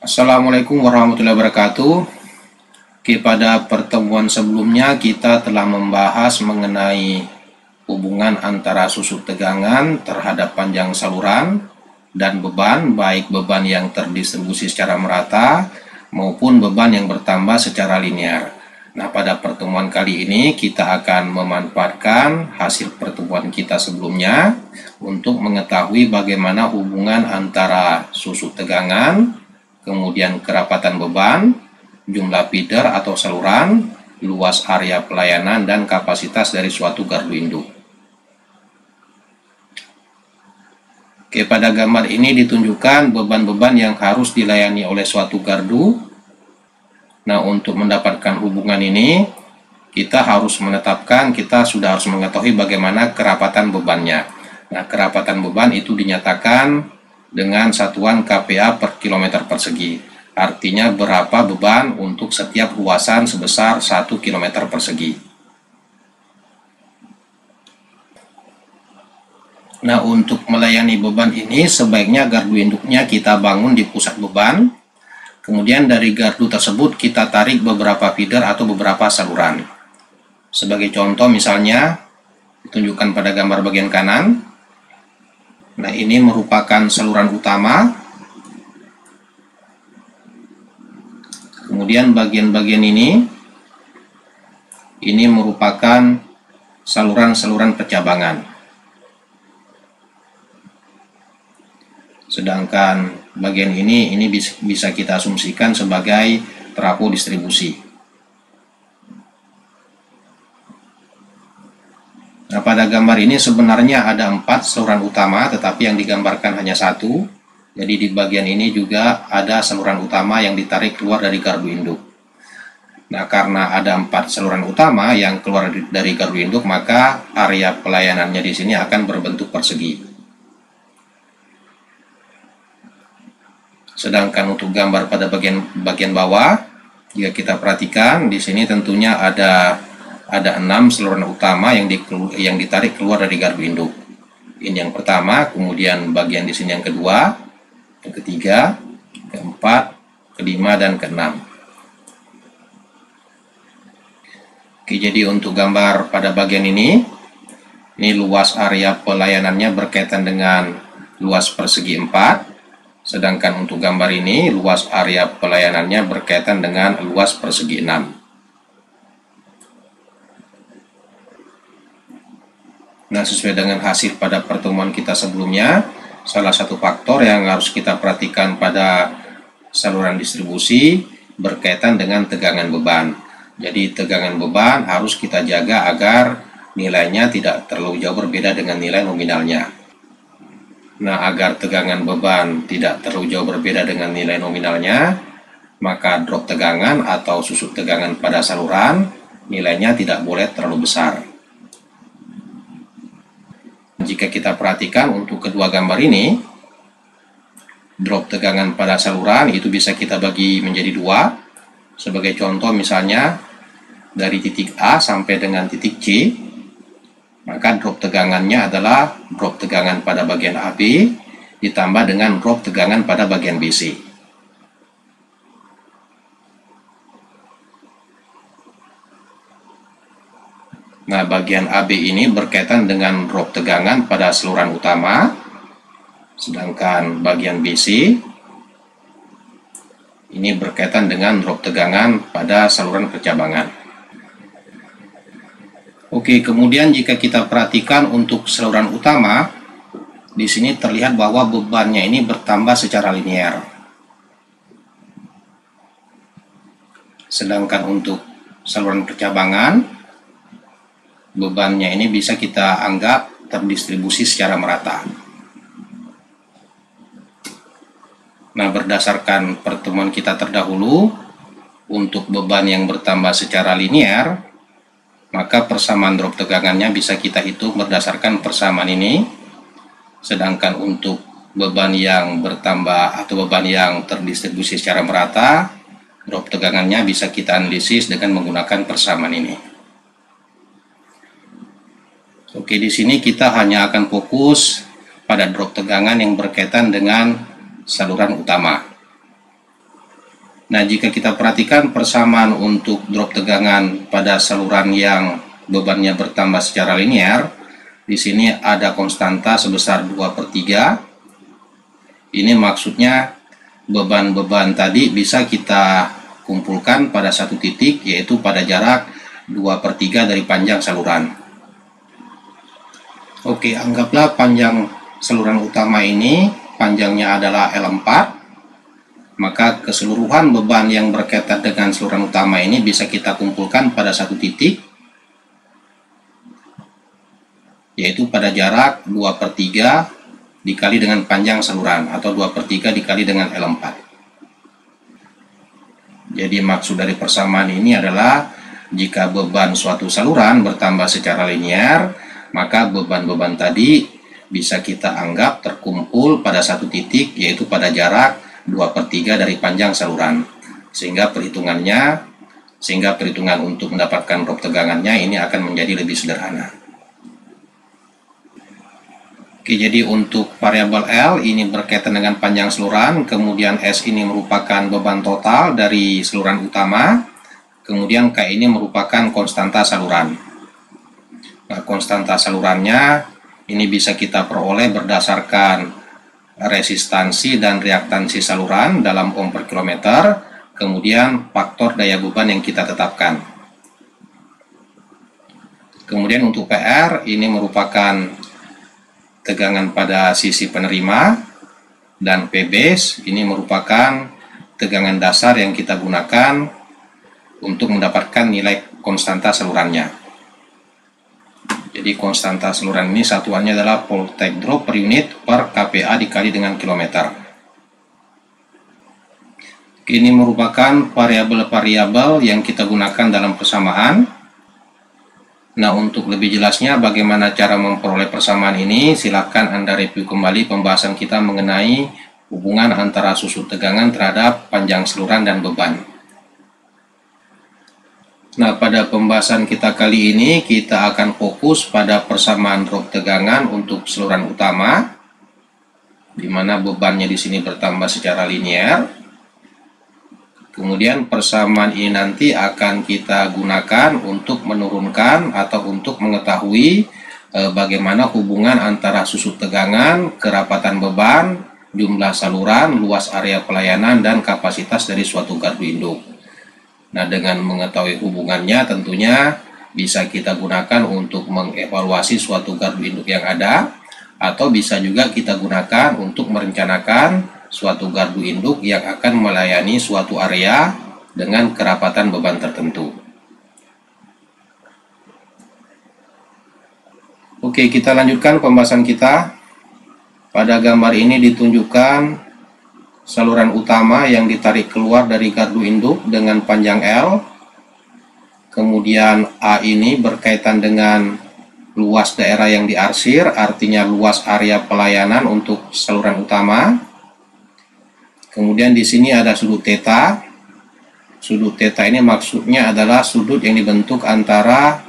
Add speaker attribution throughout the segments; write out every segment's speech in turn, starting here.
Speaker 1: Assalamualaikum warahmatullahi wabarakatuh. Pada pertemuan sebelumnya kita telah membahas mengenai hubungan antara susut tegangan terhadap panjang saluran dan beban, baik beban yang terdistribusi secara merata maupun beban yang bertambah secara linear. Nah, pada pertemuan kali ini kita akan memanfaatkan hasil pertemuan kita sebelumnya untuk mengetahui bagaimana hubungan antara susut tegangan, kemudian kerapatan beban, jumlah feeder atau saluran, luas area pelayanan, dan kapasitas dari suatu gardu induk. Pada gambar ini ditunjukkan beban-beban yang harus dilayani oleh suatu gardu. Nah, untuk mendapatkan hubungan ini, kita sudah harus mengetahui bagaimana kerapatan bebannya. Nah, kerapatan beban itu dinyatakan dengan satuan kPa per kilometer persegi. Artinya berapa beban untuk setiap luasan sebesar 1 km persegi. Nah, untuk melayani beban ini sebaiknya gardu induknya kita bangun di pusat beban. Kemudian dari gardu tersebut kita tarik beberapa feeder atau beberapa saluran. Sebagai contoh misalnya ditunjukkan pada gambar bagian kanan. Nah, ini merupakan saluran utama. Kemudian bagian-bagian ini merupakan saluran-saluran percabangan. Sedangkan bagian ini bisa kita asumsikan sebagai trafo distribusi. Nah, pada gambar ini sebenarnya ada 4 saluran utama, tetapi yang digambarkan hanya 1. Jadi di bagian ini juga ada saluran utama yang ditarik keluar dari gardu induk. Nah, karena ada 4 saluran utama yang keluar dari gardu induk, maka area pelayanannya di sini akan berbentuk persegi. Sedangkan untuk gambar pada bagian bawah, jika kita perhatikan di sini tentunya ada 6 saluran utama yang ditarik keluar dari gardu induk. Ini yang pertama, kemudian bagian di sini yang kedua, yang ketiga, keempat, kelima, dan keenam. Jadi untuk gambar pada bagian ini luas area pelayanannya berkaitan dengan luas persegi 4, sedangkan untuk gambar ini luas area pelayanannya berkaitan dengan luas persegi 6. Nah, sesuai dengan hasil pada pertemuan kita sebelumnya, salah satu faktor yang harus kita perhatikan pada saluran distribusi berkaitan dengan tegangan beban. Jadi tegangan beban harus kita jaga agar nilainya tidak terlalu jauh berbeda dengan nilai nominalnya. Nah, agar tegangan beban tidak terlalu jauh berbeda dengan nilai nominalnya, maka drop tegangan atau susut tegangan pada saluran nilainya tidak boleh terlalu besar. Jika kita perhatikan untuk kedua gambar ini, drop tegangan pada saluran itu bisa kita bagi menjadi 2. Sebagai contoh misalnya dari titik A sampai dengan titik C, maka drop tegangannya adalah drop tegangan pada bagian AB ditambah dengan drop tegangan pada bagian BC. Nah, bagian AB ini berkaitan dengan drop tegangan pada saluran utama, sedangkan bagian BC ini berkaitan dengan drop tegangan pada saluran percabangan. Oke, kemudian jika kita perhatikan untuk saluran utama, di sini terlihat bahwa bebannya ini bertambah secara linear. Sedangkan untuk saluran percabangan, bebannya ini bisa kita anggap terdistribusi secara merata. Nah, berdasarkan pertemuan kita terdahulu, untuk beban yang bertambah secara linear, maka persamaan drop tegangannya bisa kita hitung berdasarkan persamaan ini. Sedangkan untuk beban yang bertambah atau beban yang terdistribusi secara merata, drop tegangannya bisa kita analisis dengan menggunakan persamaan ini. Oke, di sini kita hanya akan fokus pada drop tegangan yang berkaitan dengan saluran utama. Nah, jika kita perhatikan persamaan untuk drop tegangan pada saluran yang bebannya bertambah secara linear, di sini ada konstanta sebesar 2/3. Ini maksudnya beban-beban tadi bisa kita kumpulkan pada satu titik, yaitu pada jarak 2/3 dari panjang saluran. Oke, anggaplah panjang saluran utama ini panjangnya adalah L4, maka keseluruhan beban yang berkaitan dengan saluran utama ini bisa kita kumpulkan pada satu titik, yaitu pada jarak 2/3 dikali dengan panjang saluran, atau 2/3 dikali dengan L4. Jadi maksud dari persamaan ini adalah jika beban suatu saluran bertambah secara linear, maka beban-beban tadi bisa kita anggap terkumpul pada satu titik, yaitu pada jarak 2/3 dari panjang saluran. Sehingga perhitungan untuk mendapatkan drop tegangannya ini akan menjadi lebih sederhana. Oke, jadi untuk variabel L ini berkaitan dengan panjang saluran, kemudian S ini merupakan beban total dari saluran utama, kemudian K ini merupakan konstanta saluran. Nah, konstanta salurannya ini bisa kita peroleh berdasarkan resistansi dan reaktansi saluran dalam ohm per kilometer, kemudian faktor daya beban yang kita tetapkan. Kemudian untuk PR ini merupakan tegangan pada sisi penerima, dan P base ini merupakan tegangan dasar yang kita gunakan untuk mendapatkan nilai konstanta salurannya. Jadi konstanta saluran ini satuannya adalah voltage drop per unit per kPa dikali dengan kilometer. Ini merupakan variabel-variabel yang kita gunakan dalam persamaan. Nah, untuk lebih jelasnya bagaimana cara memperoleh persamaan ini, silakan Anda review kembali pembahasan kita mengenai hubungan antara susut tegangan terhadap panjang saluran dan beban. Nah, pada pembahasan kita kali ini kita akan fokus pada persamaan drop tegangan untuk saluran utama, di mana bebannya di sini bertambah secara linear. Kemudian persamaan ini nanti akan kita gunakan untuk menurunkan atau untuk mengetahui bagaimana hubungan antara susut tegangan, kerapatan beban, jumlah saluran, luas area pelayanan, dan kapasitas dari suatu gardu induk. Nah, dengan mengetahui hubungannya tentunya bisa kita gunakan untuk mengevaluasi suatu gardu induk yang ada, atau bisa juga kita gunakan untuk merencanakan suatu gardu induk yang akan melayani suatu area dengan kerapatan beban tertentu. Oke, kita lanjutkan pembahasan kita. Pada gambar ini ditunjukkan saluran utama yang ditarik keluar dari gardu induk dengan panjang L. Kemudian A ini berkaitan dengan luas daerah yang diarsir, artinya luas area pelayanan untuk saluran utama. Kemudian di sini ada sudut theta. Sudut theta ini maksudnya adalah sudut yang dibentuk antara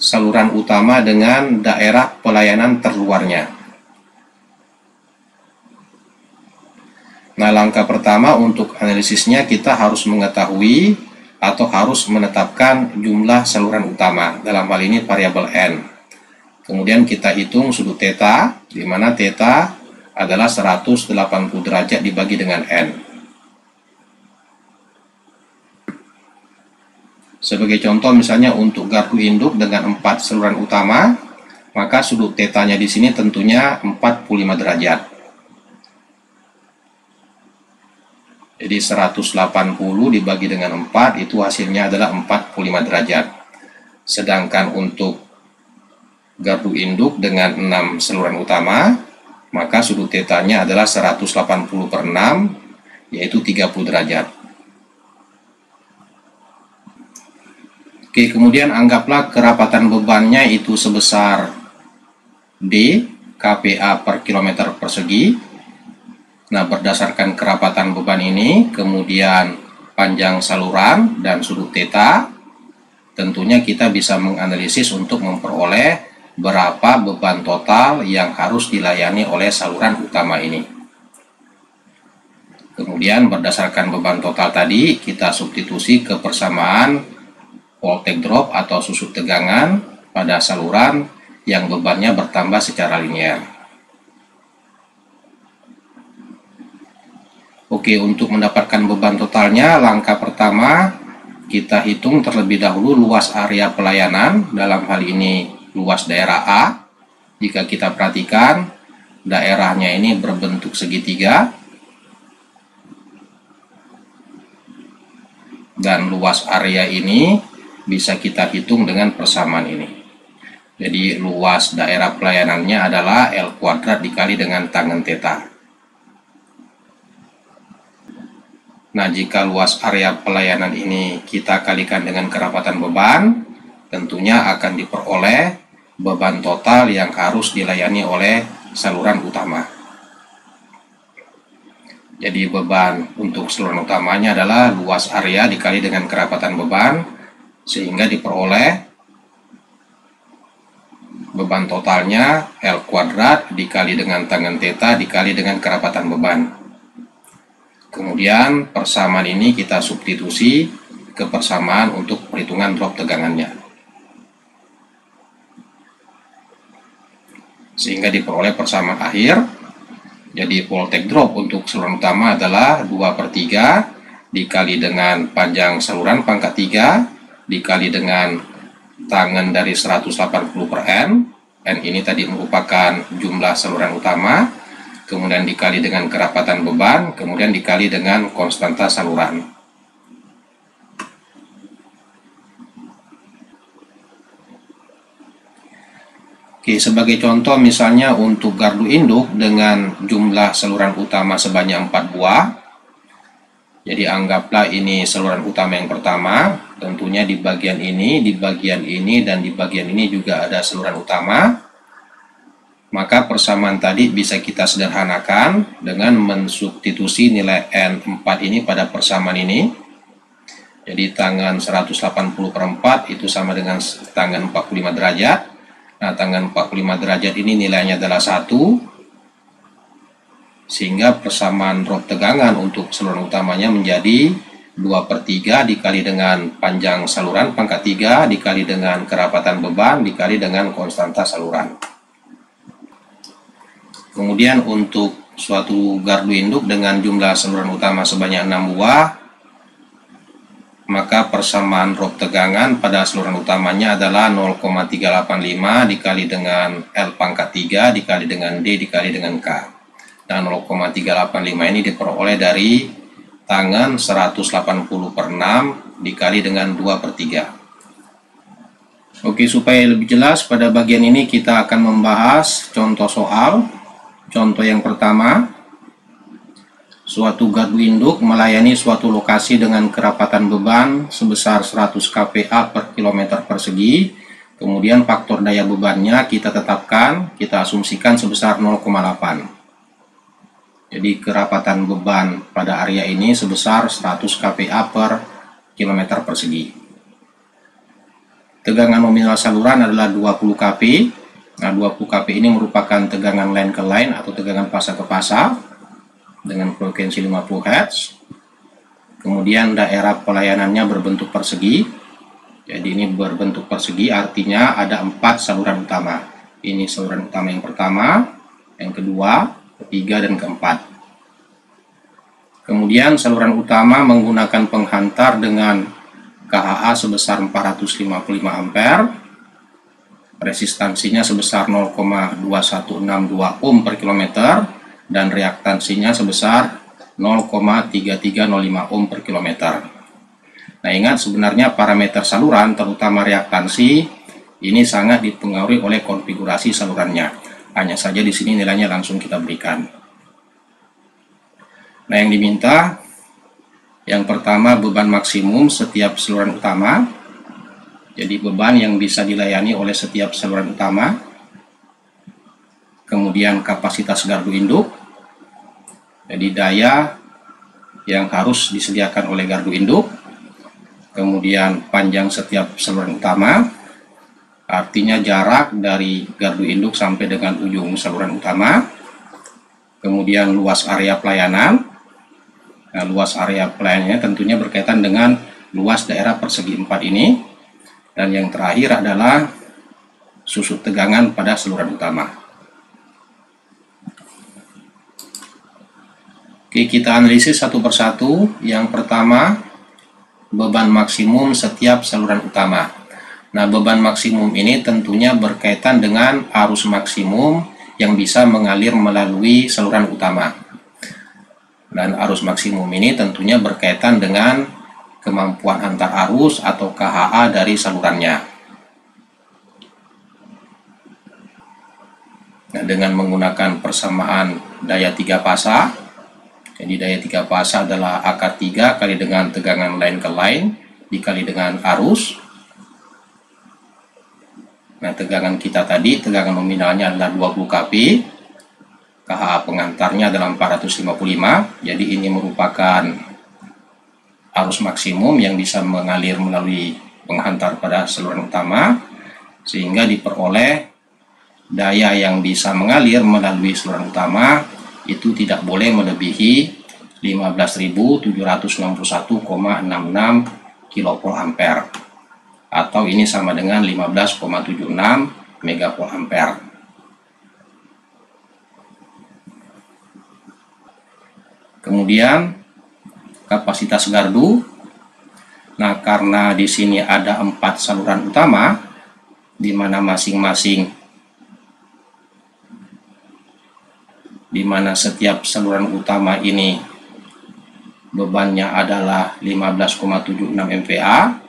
Speaker 1: saluran utama dengan daerah pelayanan terluarnya. Nah, langkah pertama untuk analisisnya kita harus mengetahui atau harus menetapkan jumlah saluran utama, dalam hal ini variabel N. Kemudian kita hitung sudut theta, di mana theta adalah 180 derajat dibagi dengan N. Sebagai contoh misalnya untuk gardu induk dengan 4 saluran utama, maka sudut theta-nya di sini tentunya 45 derajat. Jadi 180 dibagi dengan 4 itu hasilnya adalah 45 derajat. Sedangkan untuk gardu induk dengan 6 saluran utama, maka sudut theta-nya adalah 180 per 6, yaitu 30 derajat. Oke, kemudian anggaplah kerapatan bebannya itu sebesar D, kPa per kilometer persegi. Nah, berdasarkan kerapatan beban ini, kemudian panjang saluran dan sudut theta, tentunya kita bisa menganalisis untuk memperoleh berapa beban total yang harus dilayani oleh saluran utama ini. Kemudian berdasarkan beban total tadi, kita substitusi ke persamaan voltage drop atau susut tegangan pada saluran yang bebannya bertambah secara linear. Oke, untuk mendapatkan beban totalnya, langkah pertama kita hitung terlebih dahulu luas area pelayanan, dalam hal ini luas daerah A. Jika kita perhatikan, daerahnya ini berbentuk segitiga, dan luas area ini bisa kita hitung dengan persamaan ini. Jadi luas daerah pelayanannya adalah L kuadrat dikali dengan tangen theta. Nah, jika luas area pelayanan ini kita kalikan dengan kerapatan beban, tentunya akan diperoleh beban total yang harus dilayani oleh saluran utama. Jadi beban untuk saluran utamanya adalah luas area dikali dengan kerapatan beban, sehingga diperoleh beban totalnya L kuadrat dikali dengan tangen theta dikali dengan kerapatan beban. Kemudian persamaan ini kita substitusi ke persamaan untuk perhitungan drop tegangannya, sehingga diperoleh persamaan akhir. Jadi voltage drop untuk saluran utama adalah 2/3 dikali dengan panjang saluran pangkat 3 dikali dengan tangen dari 180 per N. N ini tadi merupakan jumlah saluran utama, kemudian dikali dengan kerapatan beban, kemudian dikali dengan konstanta saluran. Oke, sebagai contoh misalnya untuk gardu induk dengan jumlah saluran utama sebanyak 4 buah. Jadi anggaplah ini saluran utama yang pertama, tentunya di bagian ini, dan di bagian ini juga ada saluran utama. Maka persamaan tadi bisa kita sederhanakan dengan mensubstitusi nilai N4 ini pada persamaan ini. Jadi tangan 180 per 4 itu sama dengan tangan 45 derajat. Nah, tangan 45 derajat ini nilainya adalah 1, sehingga persamaan drop tegangan untuk saluran utamanya menjadi 2/3 dikali dengan panjang saluran pangkat 3 dikali dengan kerapatan beban dikali dengan konstanta saluran. Kemudian untuk suatu gardu induk dengan jumlah saluran utama sebanyak 6 buah, maka persamaan drop tegangan pada saluran utamanya adalah 0,385 dikali dengan L pangkat 3 dikali dengan D dikali dengan K. Nah, 0,385 ini diperoleh dari tangan 180 per 6 dikali dengan 2/3. Oke, supaya lebih jelas pada bagian ini kita akan membahas contoh soal. Contoh yang pertama, suatu gardu induk melayani suatu lokasi dengan kerapatan beban sebesar 100 kPa per kilometer persegi. Kemudian faktor daya bebannya kita tetapkan, kita asumsikan sebesar 0,8. Jadi kerapatan beban pada area ini sebesar 100 kPa per kilometer persegi. Tegangan nominal saluran adalah 20 kP. Nah, 20 kP ini merupakan tegangan line ke line atau tegangan fasa ke fasa dengan frekuensi 50 Hz. Kemudian daerah pelayanannya berbentuk persegi. Jadi ini berbentuk persegi artinya ada 4 saluran utama. Ini saluran utama yang pertama, yang kedua, ketiga, dan keempat. Kemudian saluran utama menggunakan penghantar dengan KHA sebesar 455 ampere. Resistansinya sebesar 0,2162 ohm per kilometer. Dan reaktansinya sebesar 0,3305 ohm per kilometer. Nah, ingat sebenarnya parameter saluran, terutama reaktansi, ini sangat dipengaruhi oleh konfigurasi salurannya. Hanya saja di sini nilainya langsung kita berikan. Nah, yang diminta, yang pertama beban maksimum setiap saluran utama. Jadi beban yang bisa dilayani oleh setiap saluran utama. Kemudian kapasitas gardu induk. Jadi daya yang harus disediakan oleh gardu induk. Kemudian panjang setiap saluran utama, artinya jarak dari gardu induk sampai dengan ujung saluran utama. Kemudian luas area pelayanan. Nah, luas area pelayanannya tentunya berkaitan dengan luas daerah persegi 4 ini. Dan yang terakhir adalah susut tegangan pada saluran utama. Oke, kita analisis satu persatu. Yang pertama, beban maksimum setiap saluran utama. Nah, beban maksimum ini tentunya berkaitan dengan arus maksimum yang bisa mengalir melalui saluran utama. Dan arus maksimum ini tentunya berkaitan dengan kemampuan antar arus atau KHA dari salurannya. Nah, dengan menggunakan persamaan daya 3 fasa, jadi daya 3 fasa adalah akar 3 kali dengan tegangan line ke line dikali dengan arus. Nah, tegangan kita tadi, tegangan nominalnya adalah 20 kP, KHA pengantarnya adalah 455, jadi ini merupakan arus maksimum yang bisa mengalir melalui penghantar pada saluran utama, sehingga diperoleh daya yang bisa mengalir melalui saluran utama itu tidak boleh melebihi 15.761,66 kVA, atau ini sama dengan 15,76 MVA. Kemudian kapasitas gardu. Nah, karena di sini ada 4 saluran utama, di mana setiap saluran utama ini bebannya adalah 15,76 MVA,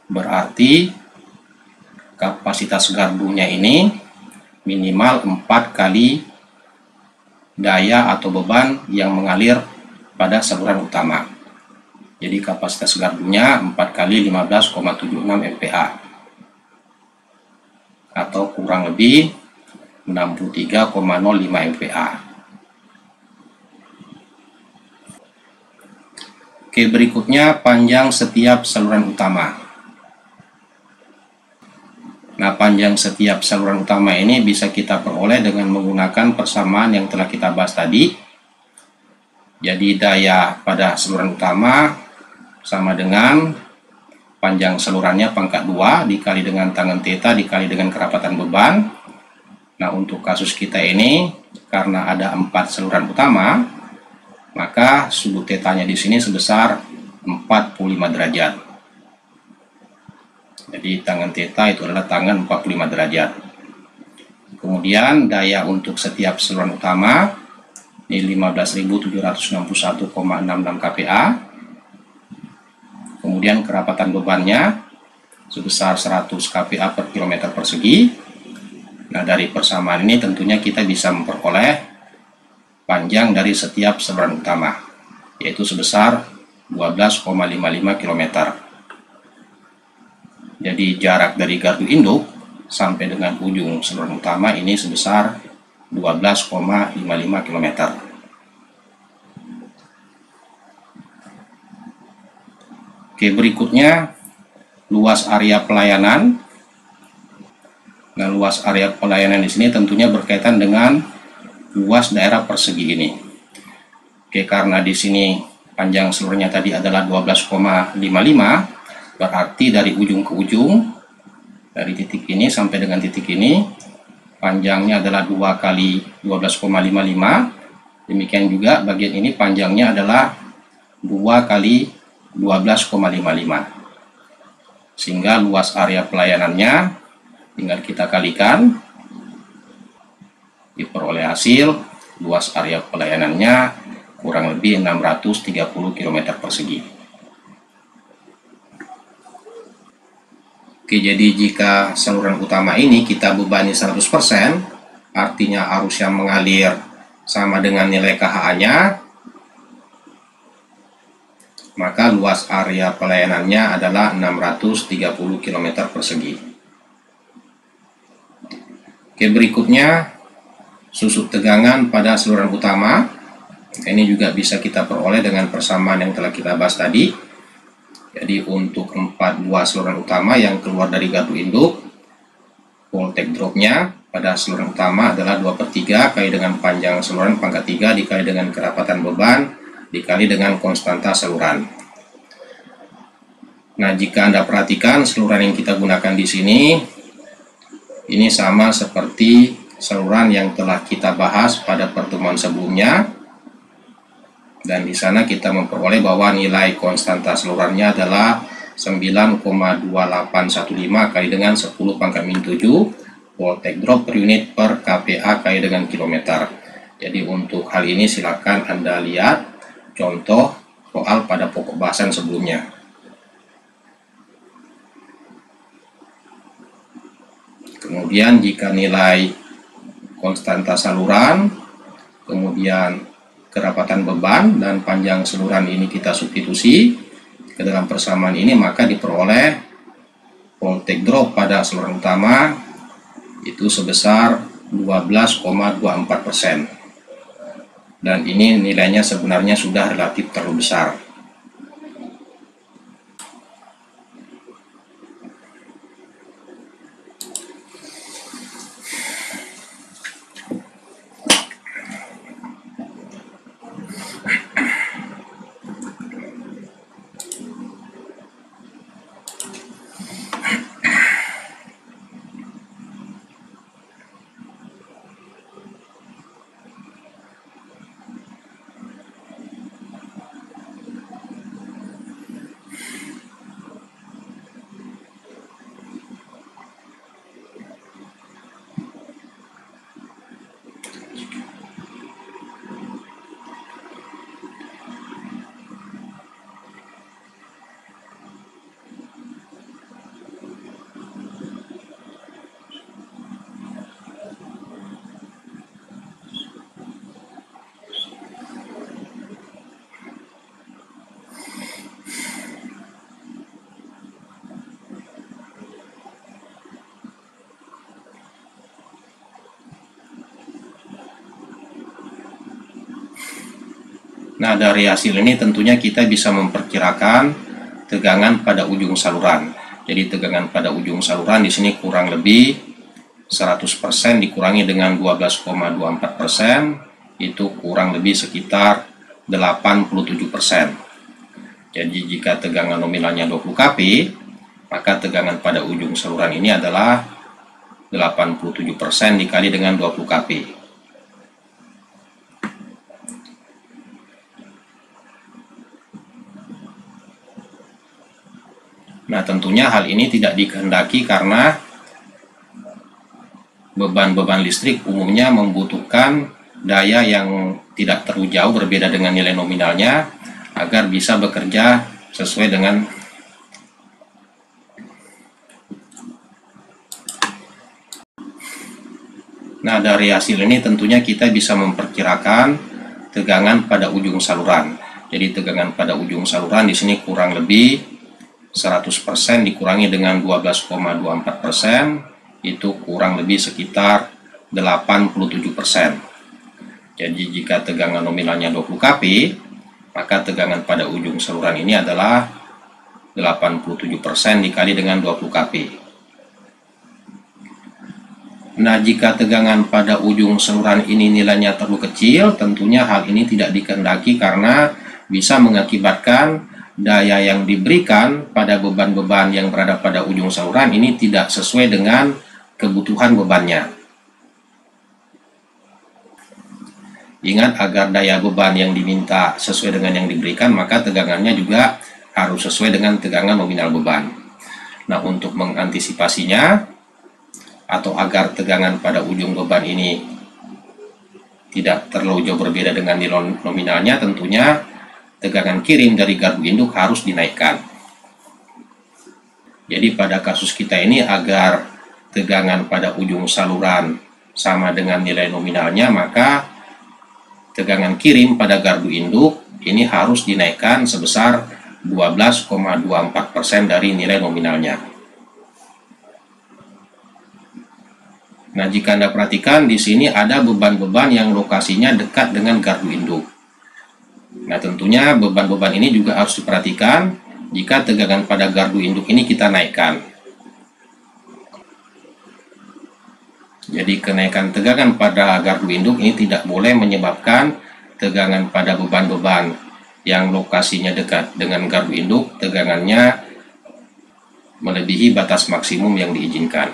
Speaker 1: berarti kapasitas gardunya ini minimal 4 kali daya atau beban yang mengalir pada saluran utama. Jadi kapasitas gardunya 4 kali 15,76 MVA, atau kurang lebih 63,05 MVA. Oke, berikutnya panjang setiap saluran utama. Nah, panjang setiap saluran utama ini bisa kita peroleh dengan menggunakan persamaan yang telah kita bahas tadi. Jadi daya pada saluran utama sama dengan panjang salurannya pangkat 2 dikali dengan tangen theta dikali dengan kerapatan beban. Nah, untuk kasus kita ini karena ada 4 saluran utama, maka sudut tetanya di sini sebesar 45 derajat. Jadi tangen theta itu adalah tangen 45 derajat. Kemudian daya untuk setiap saluran utama ini 15.761,66 kPa. Kemudian kerapatan bebannya sebesar 100 kPa per kilometer persegi. Nah, dari persamaan ini tentunya kita bisa memperoleh panjang dari setiap saluran utama, yaitu sebesar 12,55 km. Jadi jarak dari gardu induk sampai dengan ujung saluran utama ini sebesar 12,55 km. Oke, berikutnya luas area pelayanan. Nah, luas area pelayanan di sini tentunya berkaitan dengan luas daerah persegi ini. Oke, karena di sini panjang seluruhnya tadi adalah 12,55, berarti dari ujung ke ujung, dari titik ini sampai dengan titik ini, panjangnya adalah 2 kali 12,55. Demikian juga bagian ini panjangnya adalah 2 kali 12,55. Sehingga luas area pelayanannya tinggal kita kalikan, diperoleh hasil luas area pelayanannya kurang lebih 630 km persegi. Oke, jadi jika saluran utama ini kita bebani 100%, artinya arus yang mengalir sama dengan nilai KHA-nya, maka luas area pelayanannya adalah 630 km persegi. Oke, berikutnya susut tegangan pada saluran utama. Ini juga bisa kita peroleh dengan persamaan yang telah kita bahas tadi. Jadi untuk 4 buah saluran utama yang keluar dari gardu induk, voltage dropnya pada saluran utama adalah 2/3 kali dengan panjang saluran pangkat 3 dikali dengan kerapatan beban dikali dengan konstanta saluran. Nah, jika Anda perhatikan saluran yang kita gunakan di sini, ini sama seperti saluran yang telah kita bahas pada pertemuan sebelumnya. Dan di sana kita memperoleh bahwa nilai konstanta salurannya adalah 9,2815 kali dengan 10 pangkat min 7 volt take drop per unit per kPa kali dengan kilometer. Jadi untuk hal ini silakan Anda lihat contoh soal pada pokok bahasan sebelumnya. Kemudian jika nilai konstanta saluran, kemudian kerapatan beban dan panjang saluran ini kita substitusi ke dalam persamaan ini, maka diperoleh volt take drop pada saluran utama itu sebesar 12,24%. Dan ini nilainya sebenarnya sudah relatif terlalu besar. Nah, dari hasil ini tentunya kita bisa memperkirakan tegangan pada ujung saluran. Jadi tegangan pada ujung saluran di sini kurang lebih 100% dikurangi dengan 12,24%, itu kurang lebih sekitar 87%. Jadi jika tegangan nominalnya 20 kP, maka tegangan pada ujung saluran ini adalah 87% dikali dengan 20 kP. Nah, tentunya hal ini tidak dikehendaki karena beban-beban listrik umumnya membutuhkan daya yang tidak terlalu jauh berbeda dengan nilai nominalnya agar bisa bekerja sesuai dengan Nah, dari hasil ini tentunya kita bisa memperkirakan tegangan pada ujung saluran. Jadi tegangan pada ujung saluran di sini kurang lebih 100% dikurangi dengan 12,24%, itu kurang lebih sekitar 87%. Jadi jika tegangan nominalnya 20 kP, maka tegangan pada ujung saluran ini adalah 87% dikali dengan 20 kP. Nah, jika tegangan pada ujung saluran ini nilainya terlalu kecil, tentunya hal ini tidak dikehendaki karena bisa mengakibatkan daya yang diberikan pada beban-beban yang berada pada ujung saluran ini tidak sesuai dengan kebutuhan bebannya. Ingat, agar daya beban yang diminta sesuai dengan yang diberikan, maka tegangannya juga harus sesuai dengan tegangan nominal beban. Nah, untuk mengantisipasinya atau agar tegangan pada ujung beban ini tidak terlalu jauh berbeda dengan nilai nominalnya, tentunya tegangan kirim dari gardu induk harus dinaikkan. Jadi pada kasus kita ini, agar tegangan pada ujung saluran sama dengan nilai nominalnya, maka tegangan kirim pada gardu induk ini harus dinaikkan sebesar 12,24% dari nilai nominalnya. Nah, jika Anda perhatikan di sini ada beban-beban yang lokasinya dekat dengan gardu induk. Nah, tentunya beban-beban ini juga harus diperhatikan jika tegangan pada gardu induk ini kita naikkan. Jadi kenaikan tegangan pada gardu induk ini tidak boleh menyebabkan tegangan pada beban-beban yang lokasinya dekat dengan gardu induk tegangannya melebihi batas maksimum yang diizinkan.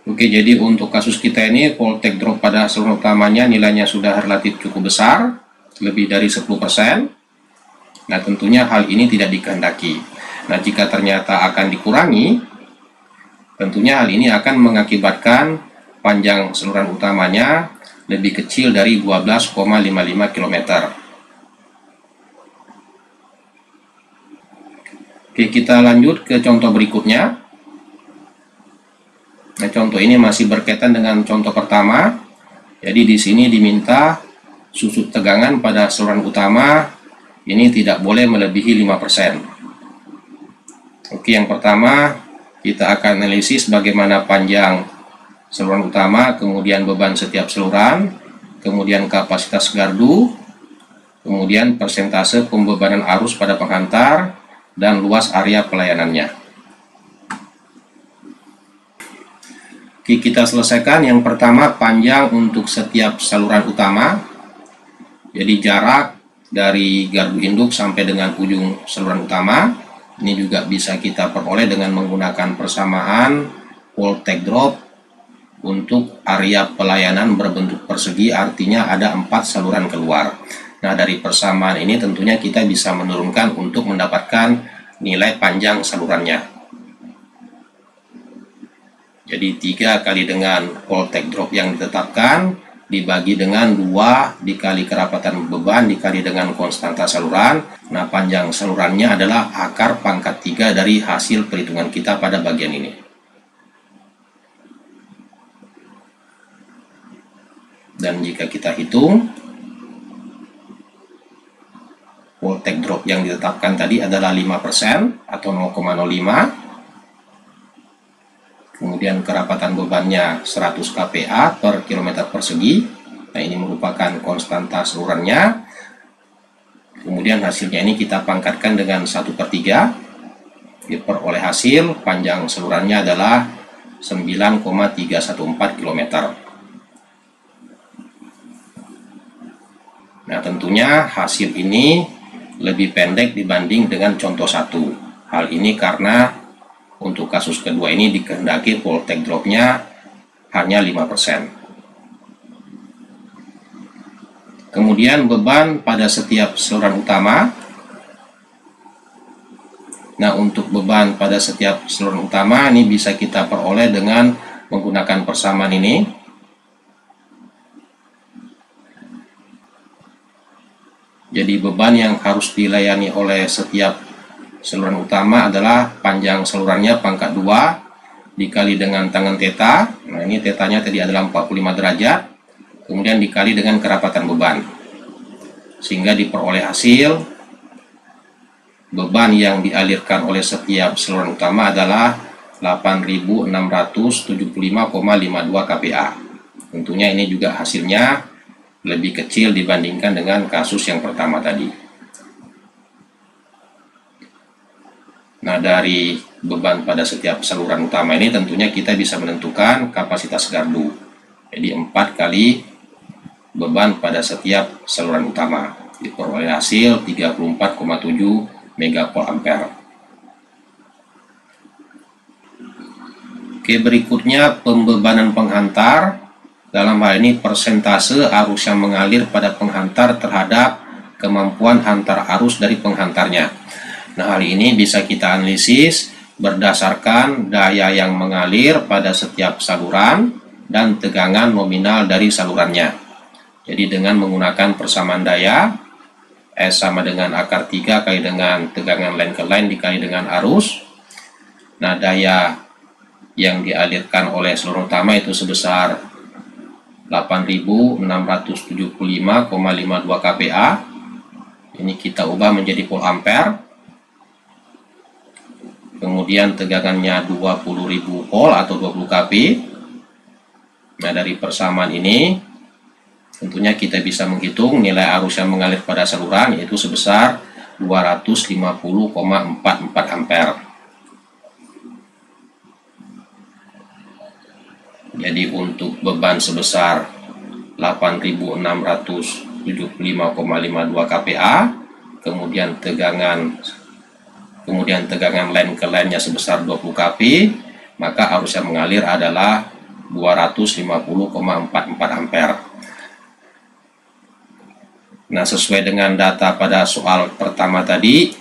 Speaker 1: Oke, jadi untuk kasus kita ini voltage drop pada saluran utamanya nilainya sudah relatif cukup besar, lebih dari 10%. Nah, tentunya hal ini tidak dikehendaki. Nah, jika ternyata akan dikurangi, tentunya hal ini akan mengakibatkan panjang saluran utamanya lebih kecil dari 12,55 km. Oke, kita lanjut ke contoh berikutnya. Nah, contoh ini masih berkaitan dengan contoh pertama. Jadi di sini diminta susut tegangan pada saluran utama ini tidak boleh melebihi 5%. Oke, yang pertama kita akan analisis bagaimana panjang saluran utama, kemudian beban setiap saluran, kemudian kapasitas gardu, kemudian persentase pembebanan arus pada penghantar, dan luas area pelayanannya. Oke, kita selesaikan yang pertama panjang untuk setiap saluran utama. Jadi jarak dari gardu induk sampai dengan ujung saluran utama. Ini juga bisa kita peroleh dengan menggunakan persamaan voltage drop untuk area pelayanan berbentuk persegi, artinya ada 4 saluran keluar. Nah, dari persamaan ini tentunya kita bisa menurunkan untuk mendapatkan nilai panjang salurannya. Jadi 3 kali dengan voltage drop yang ditetapkan dibagi dengan 2 dikali kerapatan beban dikali dengan konstanta saluran. Nah, panjang salurannya adalah akar pangkat 3 dari hasil perhitungan kita pada bagian ini. Dan jika kita hitung, voltage drop yang ditetapkan tadi adalah 5% atau 0,05. Kemudian kerapatan bebannya 100 kPa per kilometer persegi. Nah, ini merupakan konstanta salurannya. Kemudian hasilnya ini kita pangkatkan dengan 1/3. Diperoleh hasil panjang salurannya adalah 9,314 km. Nah, tentunya hasil ini lebih pendek dibanding dengan contoh 1. Hal ini karena untuk kasus kedua ini dikehendaki voltage dropnya hanya 5%. Kemudian beban pada setiap saluran utama. Nah, untuk beban pada setiap saluran utama ini bisa kita peroleh dengan menggunakan persamaan ini. Jadi beban yang harus dilayani oleh setiap saluran utama adalah panjang salurannya pangkat 2 dikali dengan tangen theta. Nah, ini tetanya tadi adalah 45 derajat. Kemudian dikali dengan kerapatan beban. Sehingga diperoleh hasil beban yang dialirkan oleh setiap saluran utama adalah 8.675,52 kPa. Tentunya ini juga hasilnya lebih kecil dibandingkan dengan kasus yang pertama tadi. Nah, dari beban pada setiap saluran utama ini tentunya kita bisa menentukan kapasitas gardu. Jadi 4 kali beban pada setiap saluran utama. Diperoleh hasil 34,7 MVA. Oke, berikutnya pembebanan penghantar. Dalam hal ini persentase arus yang mengalir pada penghantar terhadap kemampuan hantar arus dari penghantarnya. Nah, hal ini bisa kita analisis berdasarkan daya yang mengalir pada setiap saluran dan tegangan nominal dari salurannya. Jadi dengan menggunakan persamaan daya, S sama dengan akar 3 kali dengan tegangan line ke line dikali dengan arus. Nah, daya yang dialirkan oleh saluran utama itu sebesar 8.675,52 kPa. Ini kita ubah menjadi volt ampere. Kemudian tegangannya 20.000 volt atau 20 kV. Nah, dari persamaan ini tentunya kita bisa menghitung nilai arus yang mengalir pada saluran, yaitu sebesar 250,44 ampere. Jadi untuk beban sebesar 8.675,52 75,52 kPa, kemudian tegangan line ke line-nya sebesar 20 kP, maka arus yang mengalir adalah 250,44 ampere. Nah, sesuai dengan data pada soal pertama tadi,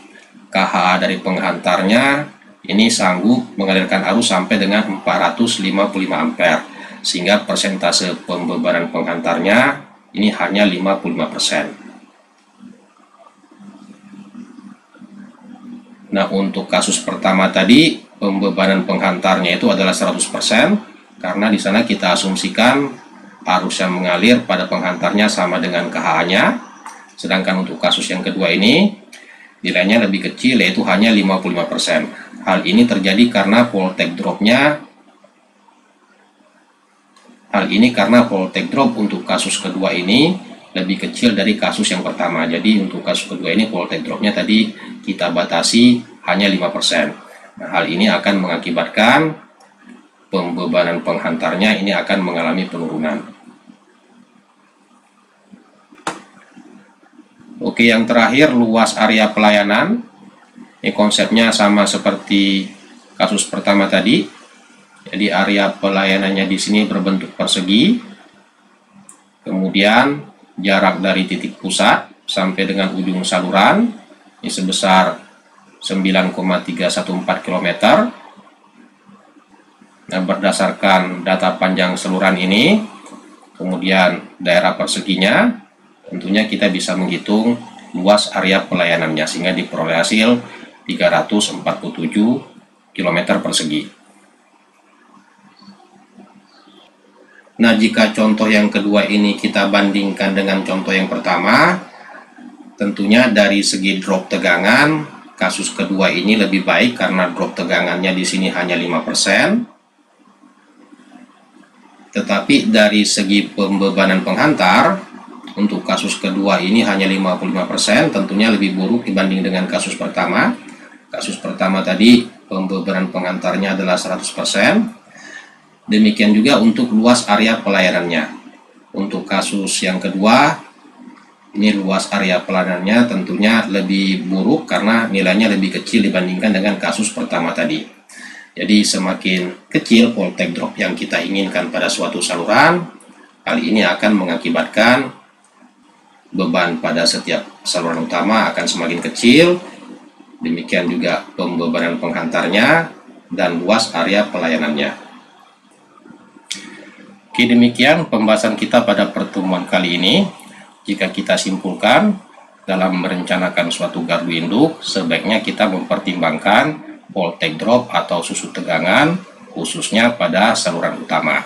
Speaker 1: KHA dari penghantarnya ini sanggup mengalirkan arus sampai dengan 455 ampere, sehingga persentase pembebanan penghantarnya ini hanya 55%. Nah, untuk kasus pertama tadi, pembebanan penghantarnya itu adalah 100%, karena di sana kita asumsikan arus yang mengalir pada penghantarnya sama dengan KHA-nya. Sedangkan untuk kasus yang kedua ini, nilainya lebih kecil, yaitu hanya 55%. Hal ini terjadi karena voltage drop untuk kasus kedua ini lebih kecil dari kasus yang pertama. Jadi untuk kasus kedua ini voltage dropnya tadi kita batasi hanya 5%. Nah, hal ini akan mengakibatkan pembebanan penghantarnya ini akan mengalami penurunan. Oke, yang terakhir luas area pelayanan. Ini konsepnya sama seperti kasus pertama tadi. Jadi area pelayanannya di sini berbentuk persegi. Kemudian jarak dari titik pusat sampai dengan ujung saluran ini sebesar 9,314 km. Nah, berdasarkan data panjang saluran ini, kemudian daerah perseginya, tentunya kita bisa menghitung luas area pelayanannya, sehingga diperoleh hasil 347 km persegi. Nah, jika contoh yang kedua ini kita bandingkan dengan contoh yang pertama, tentunya dari segi drop tegangan, kasus kedua ini lebih baik karena drop tegangannya di sini hanya 5%. Tetapi dari segi pembebanan penghantar, untuk kasus kedua ini hanya 55%, tentunya lebih buruk dibanding dengan kasus pertama. Kasus pertama tadi pembebanan penghantarnya adalah 100%. Demikian juga untuk luas area pelayanannya. Untuk kasus yang kedua, ini luas area pelayanannya tentunya lebih buruk karena nilainya lebih kecil dibandingkan dengan kasus pertama tadi. Jadi semakin kecil voltage drop yang kita inginkan pada suatu saluran, hal ini akan mengakibatkan beban pada setiap saluran utama akan semakin kecil, demikian juga pembebanan penghantarnya dan luas area pelayanannya. Oke, demikian pembahasan kita pada pertemuan kali ini. Jika kita simpulkan, dalam merencanakan suatu gardu induk, sebaiknya kita mempertimbangkan voltage drop atau susut tegangan, khususnya pada saluran utama.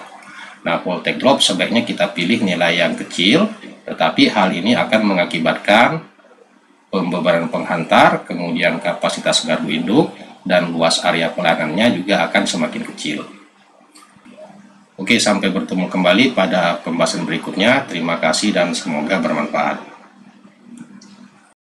Speaker 1: Nah, voltage drop sebaiknya kita pilih nilai yang kecil, tetapi hal ini akan mengakibatkan pembebanan penghantar, kemudian kapasitas gardu induk, dan luas area pelayanannya juga akan semakin kecil. Oke, sampai bertemu kembali pada pembahasan berikutnya. Terima kasih dan semoga bermanfaat.